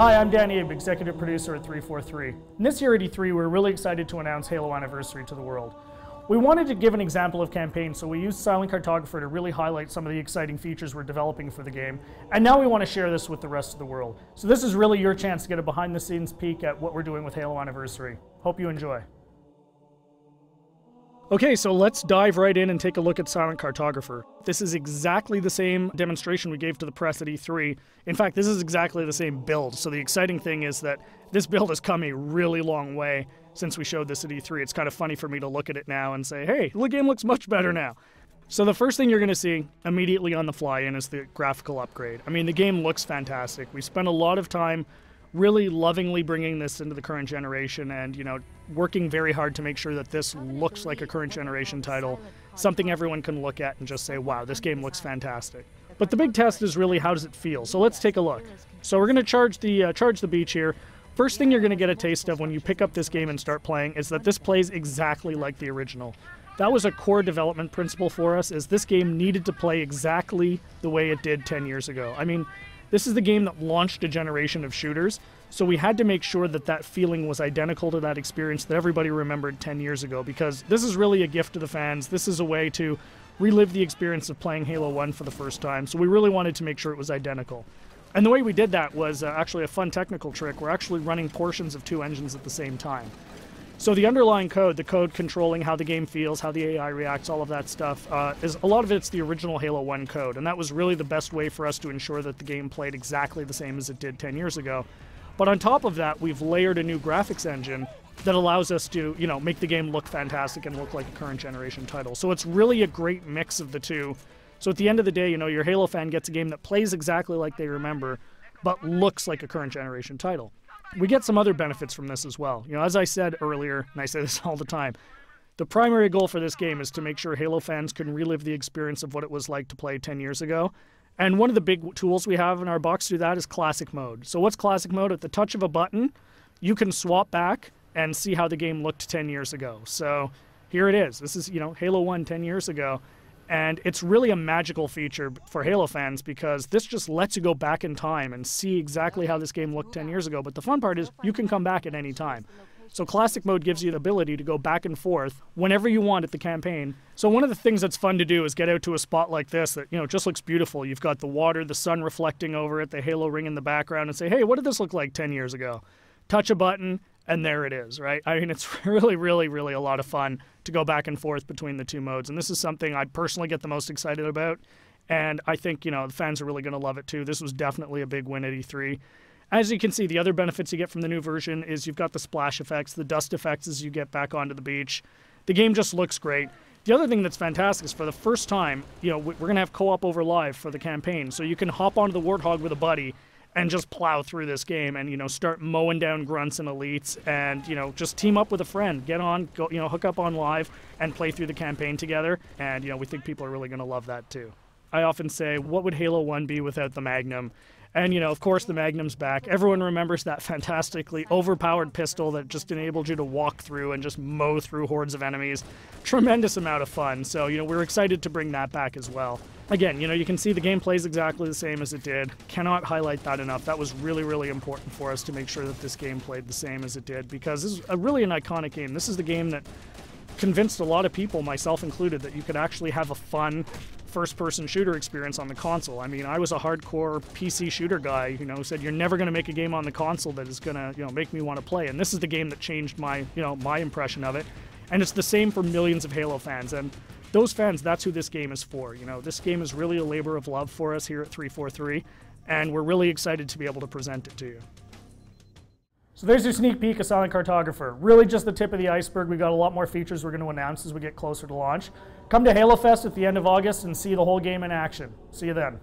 Hi, I'm Danny Abe, executive producer at 343. And this year at E3, we're really excited to announce Halo Anniversary to the world. We wanted to give an example of campaign, so we used Silent Cartographer to really highlight some of the exciting features we're developing for the game. And now we want to share this with the rest of the world. So this is really your chance to get a behind-the-scenes peek at what we're doing with Halo Anniversary. Hope you enjoy. Okay, so let's dive right in and take a look at Silent Cartographer. This is exactly the same demonstration we gave to the press at E3. In fact, this is exactly the same build. So the exciting thing is that this build has come a really long way since we showed this at E3. It's kind of funny for me to look at it now and say, hey, the game looks much better now. So the first thing you're going to see immediately on the fly-in is the graphical upgrade. I mean, the game looks fantastic. We spent a lot of time really lovingly bringing this into the current generation and, working very hard to make sure that this looks like a current generation title, something everyone can look at and just say, wow, this game looks fantastic. But the big test is really, how does it feel? So let's take a look. So we're going to charge the beach here. First thing you're going to get a taste of when you pick up this game and start playing is that this plays exactly like the original. That was a core development principle for us, is this game needed to play exactly the way it did 10 years ago. I mean, this is the game that launched a generation of shooters, so we had to make sure that that feeling was identical to that experience that everybody remembered 10 years ago, because this is really a gift to the fans. This is a way to relive the experience of playing Halo 1 for the first time, so we really wanted to make sure it was identical. And the way we did that was actually a fun technical trick. We're actually running portions of two engines at the same time. So the underlying code, the code controlling how the game feels, how the AI reacts, all of that stuff, is a lot of it's the original Halo 1 code, and that was really the best way for us to ensure that the game played exactly the same as it did 10 years ago. But on top of that, we've layered a new graphics engine that allows us to, make the game look fantastic and look like a current generation title. So it's really a great mix of the two. So at the end of the day, your Halo fan gets a game that plays exactly like they remember, but looks like a current generation title. We get some other benefits from this as well. As I said earlier, and I say this all the time, the primary goal for this game is to make sure Halo fans can relive the experience of what it was like to play 10 years ago. And one of the big tools we have in our box to do that is Classic Mode. So what's Classic Mode? At the touch of a button, you can swap back and see how the game looked 10 years ago. So here it is. This is, Halo 1 10 years ago. And it's really a magical feature for Halo fans, because this just lets you go back in time and see exactly how this game looked 10 years ago. But the fun part is you can come back at any time. So Classic Mode gives you the ability to go back and forth whenever you want at the campaign. So one of the things that's fun to do is get out to a spot like this that, just looks beautiful. You've got the water, the sun reflecting over it, the Halo ring in the background, and say, hey, what did this look like 10 years ago? Touch a button, and there it is, right? I mean, it's really, really, really a lot of fun to go back and forth between the two modes. And this is something I personally get the most excited about. And I think, the fans are really going to love it too. This was definitely a big win at E3. As you can see, the other benefits you get from the new version is you've got the splash effects, the dust effects as you get back onto the beach. The game just looks great. The other thing that's fantastic is, for the first time, we're going to have co-op over live for the campaign. So you can hop onto the Warthog with a buddy and just plow through this game and, start mowing down grunts and elites and, just team up with a friend. Get on, go, hook up on live and play through the campaign together. And, we think people are really going to love that too. I often say, what would Halo 1 be without the Magnum? And, of course, the Magnum's back. Everyone remembers that fantastically overpowered pistol that just enabled you to walk through and just mow through hordes of enemies. Tremendous amount of fun. So, we're excited to bring that back as well. Again, you can see the game plays exactly the same as it did. Cannot highlight that enough. That was really, really important for us to make sure that this game played the same as it did, because this is really an iconic game. This is the game that convinced a lot of people, myself included, that you could actually have a fun first-person shooter experience on the console. I mean, I was a hardcore PC shooter guy, who said you're never going to make a game on the console that is going to, make me want to play. And this is the game that changed my, my impression of it. And it's the same for millions of Halo fans. And those fans, that's who this game is for. This game is really a labor of love for us here at 343, and we're really excited to be able to present it to you. So there's your sneak peek of Silent Cartographer. Really just the tip of the iceberg. We've got a lot more features we're going to announce as we get closer to launch. Come to Halo Fest at the end of August and see the whole game in action. See you then.